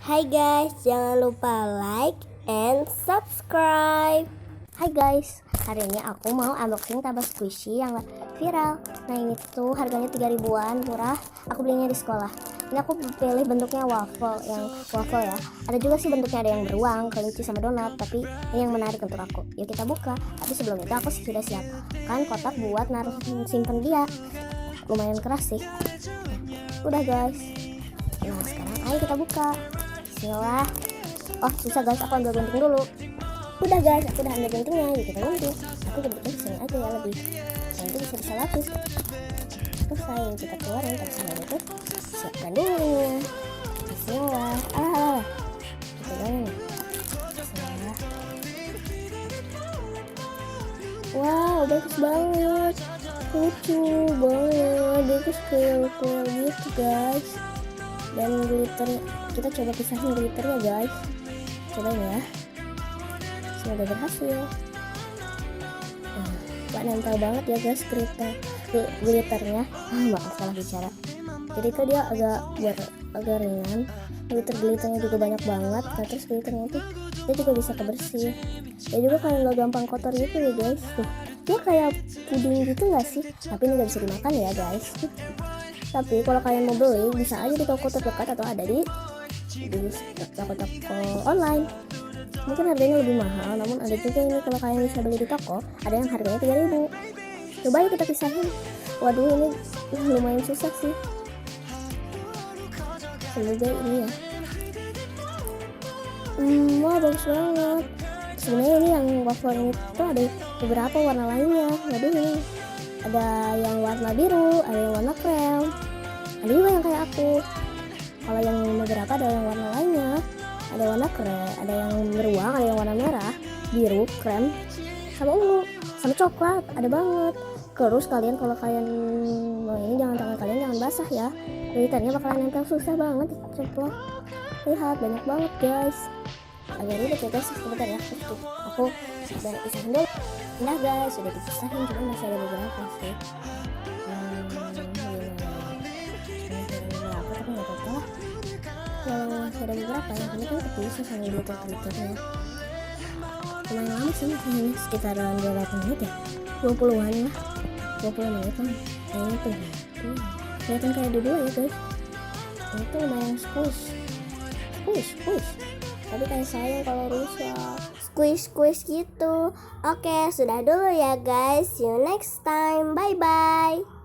Hai guys, jangan lupa like and subscribe. Hai guys, hari ini aku mau unboxing tabak squishy yang viral. Nah ini tuh harganya 3 ribuan, murah. Aku belinya di sekolah. Ini aku pilih bentuknya waffle, yang waffle ya. Ada juga sih bentuknya, ada yang beruang, kelinci sama donat. Tapi ini yang menarik untuk aku. Yuk kita buka. Tapi sebelum itu aku sudah siapkan kotak buat naruh simpen dia. Lumayan keras sih. Udah guys. Nah sekarang ayo kita buka. Bismillah. Oh susah guys, aku ambil gunting dulu. Udah guys, aku udah ambil guntingnya. Yuk kita gunting. Aku guntingnya di sini aja ya, lebih nanti bisa lapis. Terus saya kita keluarin teksturnya itu. Siapkan dulu ininya. Bismillah. Gitu kan. Bismillah. Wow, bagus banget. Lucu banget. Dia tuh kayak gitu guys. Dan glitter, kita coba pisahin glitternya guys. Cobain ya, semoga berhasil. Nah, nempel banget ya guys glitternya. Maaf salah bicara. Jadi itu dia agak ringan. Glitternya juga banyak banget. Terus glitternya tuh dia juga bisa kebersih. Dia juga kayak nggak gampang kotor gitu ya guys. Tuh, dia kayak puding gitu nggak sih? Tapi ini nggak bisa dimakan ya guys. Tapi kalau kalian mau beli bisa aja di toko terdekat atau ada di toko-toko online. Mungkin harganya lebih mahal, namun ada juga ini kalau kalian bisa beli di toko, ada yang harganya 3.000. Coba yuk kita pisahin. Waduh ini lumayan susah sih. Semoga ini ya. Wah bagus banget. Sebenarnya ini yang waffle ini tuh ada beberapa warna lainnya. Waduh ini ada yang warna biru, ada yang warna krem, ada juga yang kayak aku. Kalau yang beberapa ada yang warna lainnya, ada warna krem, ada yang beruang, ada yang warna merah, biru, krem, sama ungu, sama coklat, ada banget. Terus kalian kalau kalian mau ini tangan kalian jangan basah ya, glitternya bakalan nempel susah banget ceplok. Lihat banyak banget guys. Agak ribet ya guys, sebentar ya. Aku udah pisahin dulu. Nah guys, sudah dipisahin, cuma masih ada beberapa sih. Tapi nggak apa-apa lah. Kalau masih ada beberapa, yang ini kan kepisah sama glitternya. Lumayan lama sih, ini sekitaran 20 menit ya, 20-an lah, 20 menit lah. Kayaknya tuh, kelihatan kayak dua ya guys. Itu lumayan squish. Tapi kayak sayang kalau rusak. Squish gitu. Oke, sudah dulu ya guys. See you next time. Bye bye.